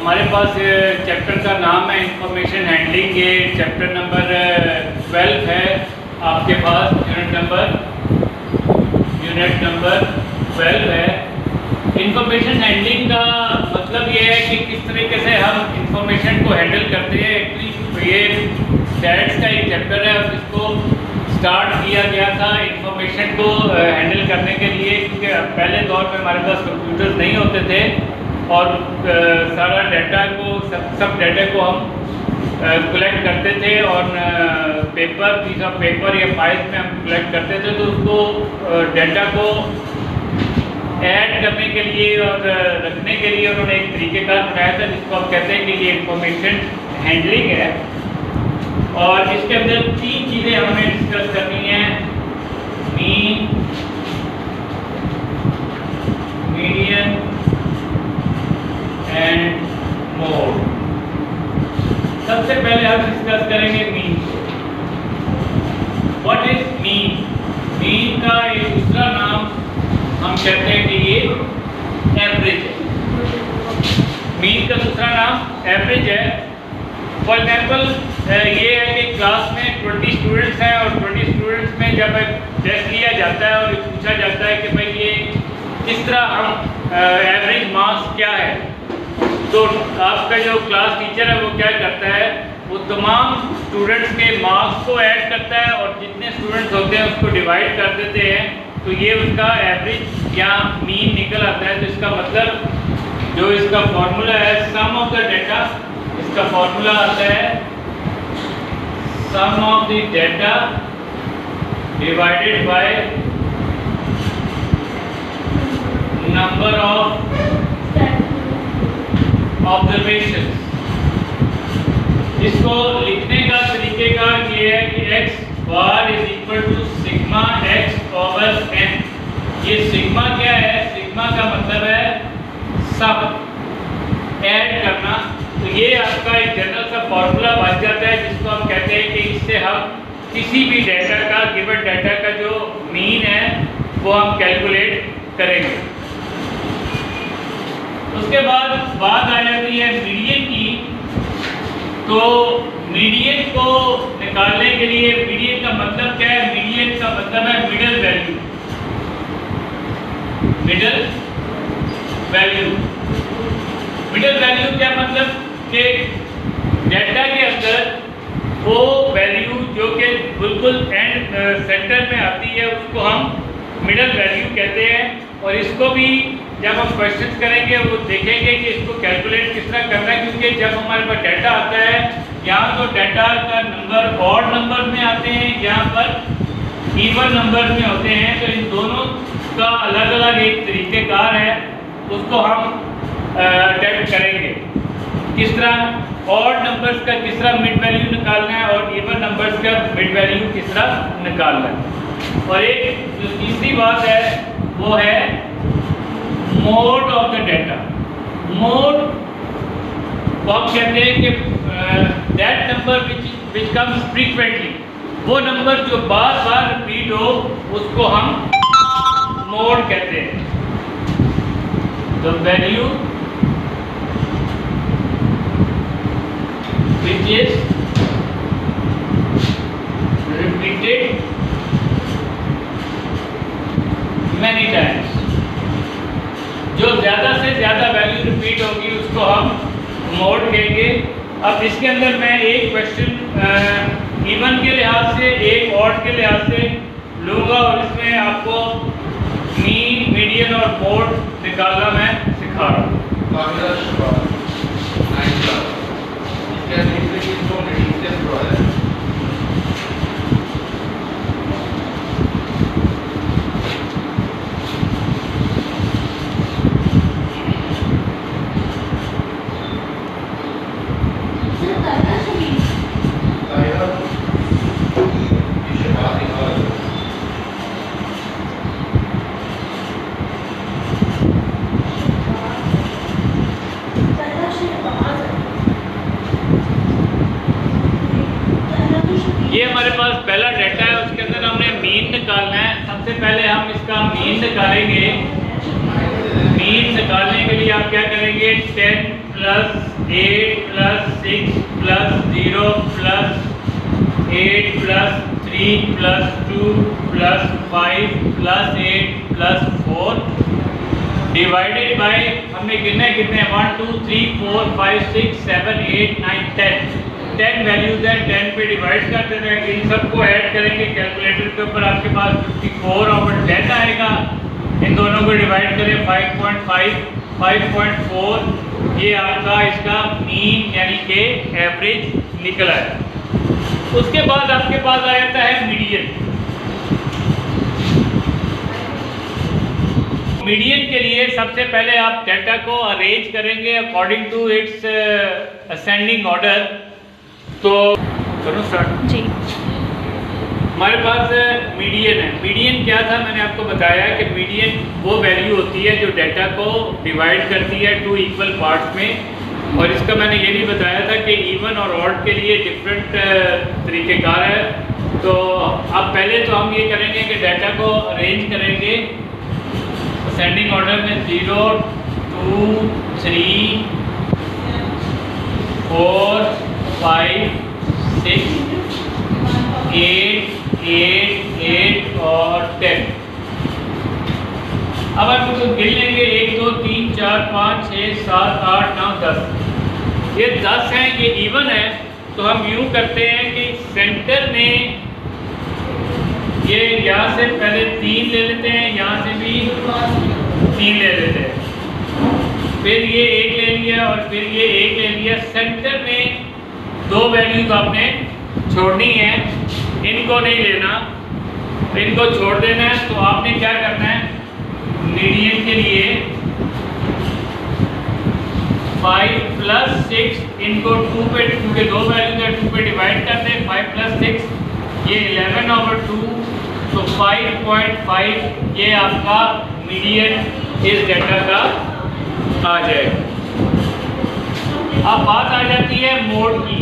हमारे पास चैप्टर का नाम है इंफॉर्मेशन हैंडलिंग। ये चैप्टर नंबर 12 है आपके पास। यूनिट नंबर 12 है। इंफॉर्मेशन हैंडलिंग का मतलब ये है कि किस तरीके से हम इंफॉर्मेशन को हैंडल करते हैं। एक्चुअली ये स्टैट्स का एक चैप्टर है और इसको स्टार्ट किया गया था इंफॉर्मेशन को हैंडल करने के लिए, क्योंकि पहले दौर में हमारे पास कंप्यूटर्स नहीं होते थे और सारा डाटा को सब डाटा को हम कलेक्ट करते थे और पीस ऑफ पेपर या फाइल्स में हम कलेक्ट करते थे। तो उसको डाटा को ऐड करने के लिए और रखने के लिए उन्होंने एक तरीक़ेकार बनाया था जिसको हम कहते हैं कि ये इंफॉर्मेशन हैंडलिंग है। और इसके अंदर 3 चीज़ें हमें डिस्कस करनी है: मीन, मीडियन एंड मोड। सबसे पहले हम डिस्कस करेंगे mean. What is mean? Mean का एक दूसरा नाम हम कहते हैं कि ये एवरेज है। मीन का दूसरा नाम एवरेज है। फॉर एग्जाम्पल ये है कि क्लास में 20 स्टूडेंट्स हैं और 20 स्टूडेंट्स में जब टेस्ट लिया जाता है और पूछा जाता है कि भाई ये किस तरह हम एवरेज मार्क्स क्या है, तो आपका जो क्लास टीचर है वो क्या करता है, वो तमाम स्टूडेंट्स के मार्क्स को ऐड करता है और जितने स्टूडेंट्स होते हैं उसको डिवाइड कर देते हैं, तो ये उसका एवरेज या मीन निकल आता है। तो इसका मतलब जो इसका फॉर्मूला है सम ऑफ द डाटा, इसका फॉर्मूला आता है sum of the data divided by number of observation. इसको लिखने का तरीकेका ये है कि x bar is equal to sigma x over n। ये सिग्मा क्या है? सिग्मा का मतलब है सब ऐड करना। तो ये आपका एक जनरल सा फॉर्मूला बन जाता है जिसको हम कहते हैं कि इससे हम किसी भी डाटा का, गिवन डाटा का जो मीन है वो हम कैलकुलेट करेंगे। उसके बाद बात आ जाती है मीडियन की। तो मीडियन को निकालने के लिए, मीडियन का मतलब क्या है? मीडियन का मतलब है middle value. Middle value, middle value क्या मतलब कि डाटा के अंदर वो वैल्यू जो कि बिल्कुल एंड सेंटर में आती है उसको हम मिडल वैल्यू कहते हैं। और इसको भी जब हम क्वेश्चन करेंगे वो देखेंगे कि इसको कैलकुलेट किस तरह करना है, क्योंकि जब हमारे पास डाटा आता है यहाँ तो डाटा का नंबर ऑड नंबर में आते हैं, यहाँ पर इवन नंबर में होते हैं। तो इन दोनों का अलग अलग एक तरीक़ेकार है, उसको हम अटेम्प्ट करेंगे किस तरह ऑड नंबर्स का किस तरह मिड वैल्यू निकालना है और इवन नंबर्स का मिड वैल्यू किस तरह निकालना है। और एक जो तीसरी बात है वो है mode of the data. Mode को हम कहते हैं कि that number which comes frequently, वो नंबर जो बार बार रिपीट हो उसको हम मोड कहते हैं। The value which is repeated many times, जो ज़्यादा से ज़्यादा वैल्यू रिपीट होगी उसको हम मोड कहेंगे। अब इसके अंदर मैं एक क्वेश्चन इवन के लिहाज से, एक ऑड के लिहाज से लूँगा और इसमें आपको मीन, मीडियन और मोड निकालना मैं सिखा रहा हूँ। ये हमारे पास पहला डाटा है, उसके अंदर हमने मीन निकालना है। सबसे पहले हम इसका मीन निकालेंगे। मीन निकालने के लिए आप क्या करेंगे, 10 + 8 plus 6 plus 0 plus 8 plus 3 plus 2 plus 5 plus 8 plus 4 divided by हमने कितने 1 2 3 4 5 6 7 8 9 10 वैल्यूज है। 10 पे डिवाइड करते रहेंगे, इन सबको ऐड करेंगे कैलकुलेटर के ऊपर, आपके पास 54/10 आएगा। इन दोनों को डिवाइड करें 5.5 5.4, ये आपका इसका मीन यानी कि एवरेज निकला है। उसके बाद आपके पास आ जाता है मीडियन। मीडियन के लिए सबसे पहले आप डेटा को अरेंज करेंगे according to its ascending order. तो करो स्टार्ट जी। हमारे पास मीडियन है। मीडियन क्या था, मैंने आपको बताया कि मीडियन वो वैल्यू होती है जो डेटा को डिवाइड करती है 2 इक्वल पार्ट्स में। और इसका मैंने ये भी बताया था कि इवन और ऑड के लिए डिफरेंट तरीक़ेकार है। तो अब पहले तो हम ये करेंगे कि डेटा को अरेंज करेंगे असेंडिंग ऑर्डर में 0 2 3 4 5 6 8 8 8 और 10। अब आप इसको गिन लेंगे 1 2 3 4 5 6 7 8 9 10। ये 10 हैं, ये इवन है। तो हम यूँ करते हैं कि सेंटर में ये यहाँ से पहले 3 ले लेते हैं, यहाँ से भी 3 ले लेते हैं, फिर ये 1 ले लिया और फिर ये 1 ले लिया। सेंटर में 2 वैल्यूज आपने छोड़नी है, इनको नहीं लेना, इनको छोड़ देना है। तो आपने क्या करना है, मीडियन के लिए 5 प्लस 6 इनको 2 पे, क्योंकि 2 वैल्यूज है 2 पे डिवाइड करते हैं। 5 प्लस 6 ये 11/2, तो 5.5 ये आपका मीडियन इस डेटा का आ जाएगा। अब बात आ जाती है मोड की।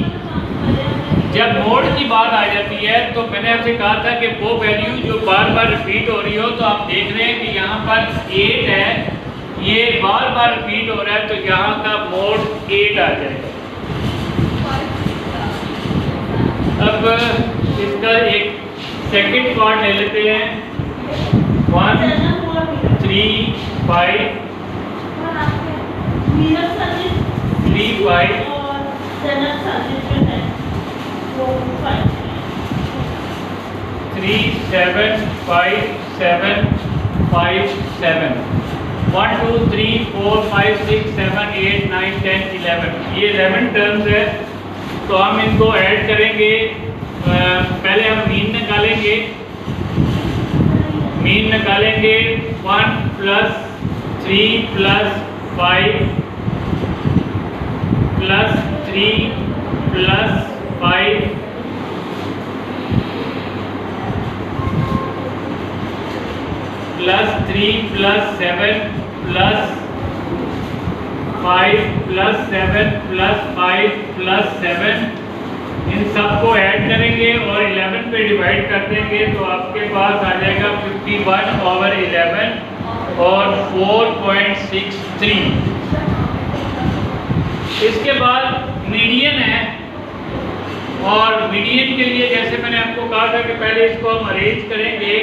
जब मोड की बात आ जाती है तो मैंने आपसे कहा था कि वो वैल्यू जो बार बार रिपीट हो रही हो, तो आप देख रहे हैं कि यहाँ पर 8 है, ये बार बार रिपीट हो रहा है, तो यहाँ का मोड 8 आ जाएगा। अब इसका एक सेकंड पार्ट ले लेते हैं 1 3 5 3 5 3 7 5 7 5 7 1 2 3 4 5 6 7 8 9 10 11, ये 11 टर्म्स है। तो हम इनको ऐड करेंगे। पहले हम मीन निकालेंगे। मीन निकालेंगे 1 plus 3 plus 5 plus 3 plus 5 plus 3 plus 7 plus 5 plus 7 plus 5 plus 7, इन सबको ऐड करेंगे और 11 पे डिवाइड कर देंगे। तो आपके पास आ जाएगा 51/11 और 4.63। इसके बाद मीडियन है, और मीडियन के लिए जैसे मैंने आपको कहा था कि पहले इसको हम अरेंज करेंगे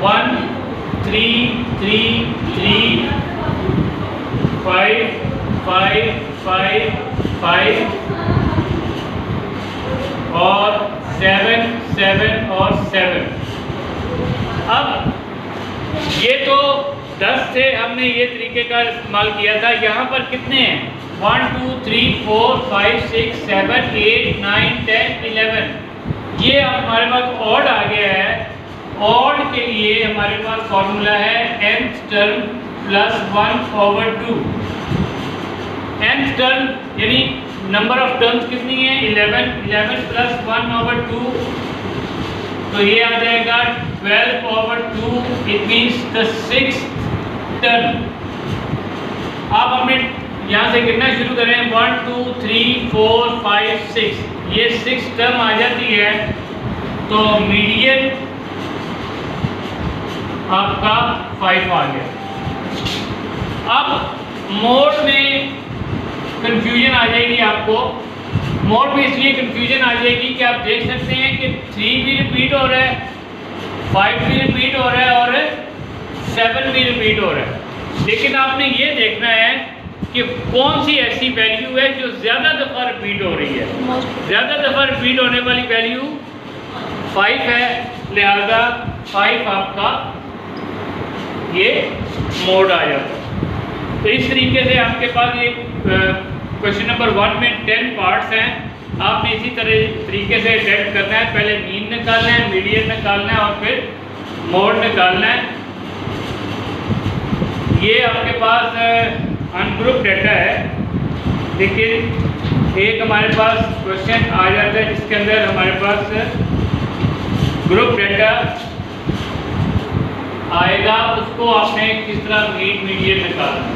1 3 3 3 5 5 5 5 और 7 7 और 7। अब ये तो 10 से हमने ये तरीके का इस्तेमाल किया था। यहाँ पर कितने हैं, 1 2 3 4 5 6 7 8 9 10 11। ये हमारे पास ऑड आ गया है। ऑड के लिए हमारे पास फॉर्मूला है nth term plus 1/2। nth term यानी नंबर ऑफ टर्म्स कितनी है, 11 11 प्लस 1/2, तो ये आ जाएगा 12/2। It means the 6th term. अब हमें यहाँ से गिनना शुरू करें 1 2 3 4 5 6, ये 6 टर्म आ जाती है। तो मीडियन आपका 5 आ गया। अब मोड में कंफ्यूजन आ जाएगी आपको। मोड में इसलिए कंफ्यूजन आ जाएगी कि आप देख सकते हैं कि 3 भी रिपीट हो रहा है, 5 भी रिपीट हो रहा है और 7 भी रिपीट हो रहा है। लेकिन आपने ये देखना है कि कौन सी ऐसी वैल्यू है जो ज़्यादा दफ़ा रिपीट हो रही है। ज़्यादा दफ़ा रिपीट होने वाली वैल्यू 5 है, लिहाजा 5 आपका ये मोड आ जाता है। तो इस तरीके से आपके पास ये क्वेश्चन नंबर 1 में 10 पार्ट्स हैं। आपने इसी तरीके से अटेम्प्ट करना है। पहले मीन निकालना है, मीडियन निकालना है और फिर मोड निकालना है। ये आपके पास अनग्रुप डाटा है, लेकिन एक हमारे पास क्वेश्चन आ जाता है जिसके अंदर हमारे पास ग्रुप डाटा आएगा, उसको आपने किस तरह मीन मीडियन निकालना है।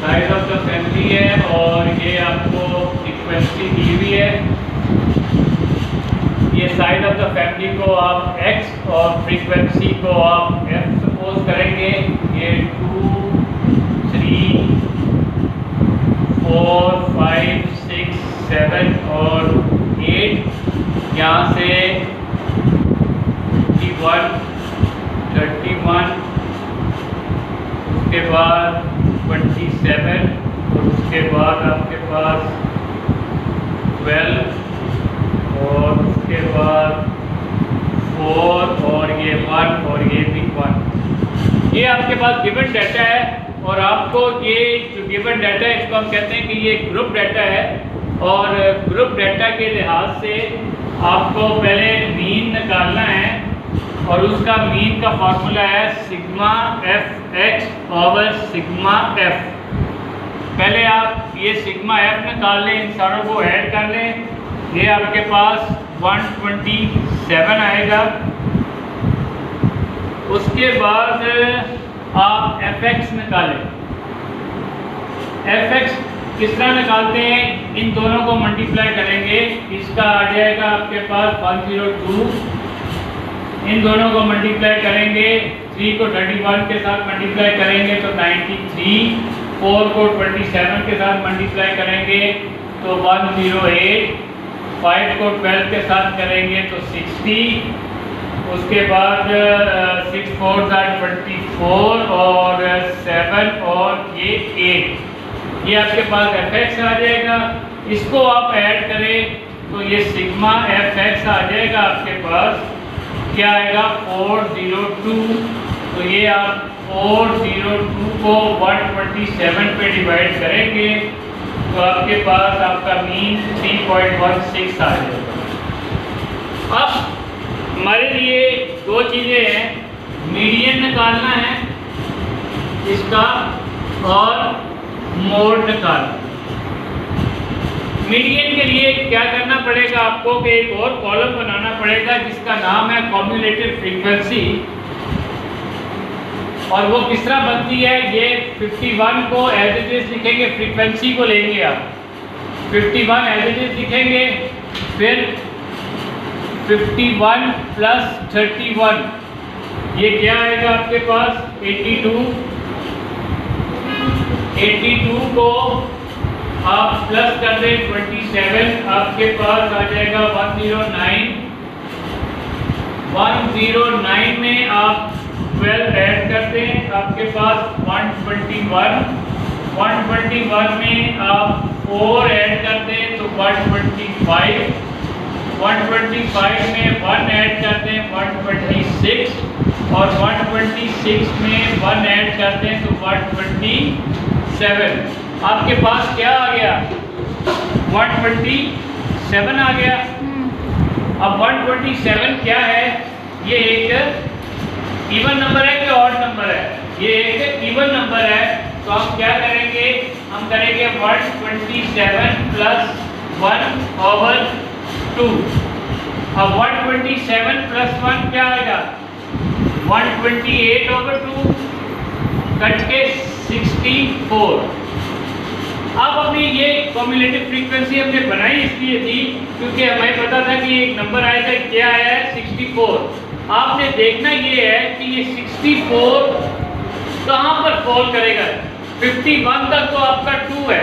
साइज ऑफ द फैमिली है और ये आपको फ्रीक्वेंसी दी हुई है। ये साइज ऑफ द फैमिली को आप x और फ्रीक्वेंसी को आप f सपोज करेंगे। ये 2, 3, 4, 5, 6, 7 और 8, यहाँ से 51, 31, उसके बाद 27 और उसके बाद आपके पास 12 और उसके बाद 4 और ये 1 और ये भी 1। ये आपके पास गिवन डाटा है और आपको ये जो गिवन डाटा है इसको हम कहते हैं कि ये ग्रुप डाटा है। और ग्रुप डाटा के लिहाज से आपको पहले मीन निकालना है और उसका मीन का फार्मूला है sigma F x over sigma F. पहले आप ये सिग्मा एफ निकाल लें, इन सारों को ऐड कर लें। ये आपके पास 127 आएगा। उसके बाद आप एफ एक्स निकालें। एफ एक्स किस तरह निकालते हैं, इन दोनों को मल्टीप्लाई करेंगे, इसका आ जाएगा आपके पास 102। इन दोनों को मल्टीप्लाई करेंगे, 3 को 31 के साथ मल्टीप्लाई करेंगे तो 93, 4 को 27 के साथ मल्टीप्लाई करेंगे तो 108, 5 को 12 के साथ करेंगे तो 60, उसके बाद 6 4 24 और 7 और ये 8। ये आपके पास एफ एक्स आ जाएगा। इसको आप ऐड करें तो ये सिग्मा एफ एक्स आ जाएगा आपके पास। क्या आएगा 402। तो ये आप 402 को 127 पे डिवाइड करेंगे तो आपके पास आपका मीन 3.16 आ जाएगा। अब हमारे लिए दो चीज़ें हैं, मीडियन निकालना है इसका और मोड निकालना। मीडियन के लिए क्या करना पड़ेगा आपको कि एक और कॉलम बनाना पड़ेगा जिसका नाम है कॉम्युलेटिव फ्रीक्वेंसी। और वो किस तरह बनती है, ये 51 को एज इट इज लिखेंगे, फ्रीक्वेंसी को लेंगे आप 51 एज इट इज लिखेंगे, फिर 51 प्लस 31 ये क्या आएगा आपके पास 82 को आप प्लस कर दें 27, आपके पास आ जाएगा 109। 109 में आप 12 ऐड करते हैं, आपके पास 121। 121 में आप 4 ऐड करते हैं तो 125। 125 में 1 ऐड करते हैं 126 और 126 में 1 ऐड करते हैं तो 127। आपके पास क्या आ गया 127 आ गया। अब 127 क्या है, ये एक इवन नंबर है कि ऑड नंबर है, ये एक इवन नंबर है। तो हम क्या करेंगे, हम करेंगे 127 प्लस 1/2। अब 127 प्लस 1 क्या आएगा 128/2 कट के 64। अब अपनी ये कॉम्युलेटिव फ्रीक्वेंसी हमने बनाई इसलिए थी क्योंकि हमें पता था कि एक नंबर आएगा, क्या आया है 64। आपने देखना ये है कि ये 64 कहाँ पर फॉल करेगा। 51 तक तो आपका 2 है,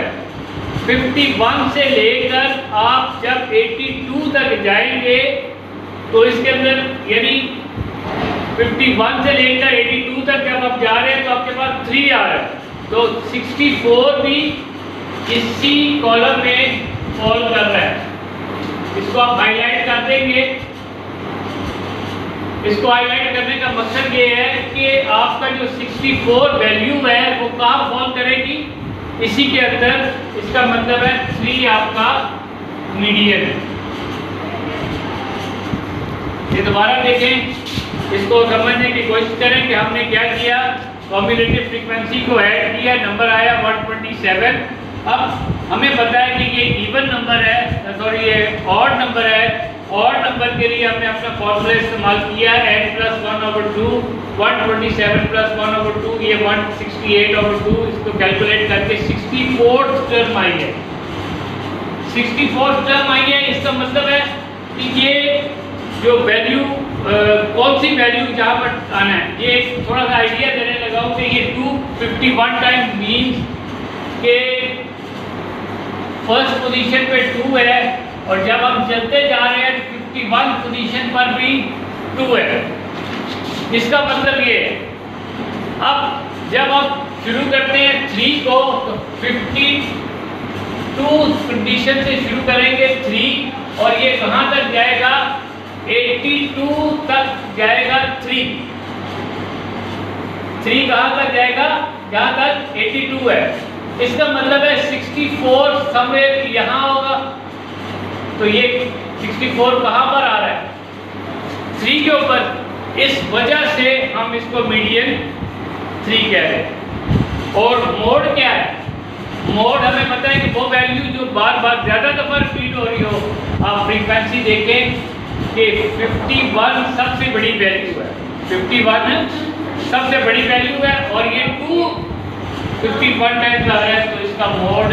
51 से लेकर आप जब 82 तक जाएंगे तो इसके अंदर यानी 51 से लेकर 82 तक जब आप जा रहे हैं तो आपके पास 3 आ रहा है, तो 64 भी इसी कॉलम में फॉल कर रहा है। इसको आप हाईलाइट कर देंगे। इसको हाईलाइट करने का मकसद ये है कि आपका जो 64 वैल्यू है वो कहाँ फॉल करेगी, इसी के अंदर। इसका मतलब है 3 आपका मीडियन है। ये दोबारा देखें, इसको समझने की कोशिश करें कि हमने क्या किया। कॉम्युलेटिव फ्रीक्वेंसी को ऐड किया, नंबर आया 127। अब हमें पता है कि ये इवन नंबर है, सॉरी ये ऑड नंबर है। ऑड नंबर के लिए हमने अपना फॉर्मूला इस्तेमाल किया n + 1/2, 127 + 1/2, ये 168/2। इसको कैलकुलेट करके 64th टर्म आई है। 64th टर्म आई है, इसका मतलब है कि ये जो वैल्यू कौन सी वैल्यू जहाँ पर आना है, ये थोड़ा सा आइडिया देने लगा हूँ कि ये 251 टाइम मीन्स के फर्स्ट पोजीशन पे 2 है और जब हम चलते जा रहे हैं तो 51 पोजीशन पर भी 2 है। इसका मतलब ये है, अब जब आप शुरू करते हैं 3 को तो 52 कंडीशन से शुरू करेंगे 3, और ये कहाँ तक जाएगा 82 तक जाएगा। 3 कहाँ तक जाएगा, जहाँ तक 82 है। इसका मतलब है 64 समवेयर यहाँ होगा, तो ये 64 कहाँ पर आ रहा है 3 के ऊपर। इस वजह से हम इसको मीडियन 3 कह रहे हैं। और मोड क्या है, मोड हमें पता है कि वो वैल्यू जो बार बार ज़्यादा दफा रिपीट हो रही हो। आप फ्रीक्वेंसी देखें कि 51 सबसे बड़ी वैल्यू है, 51 सबसे बड़ी वैल्यू है और ये 251 टाइम्स आ रहा है, तो इसका मोड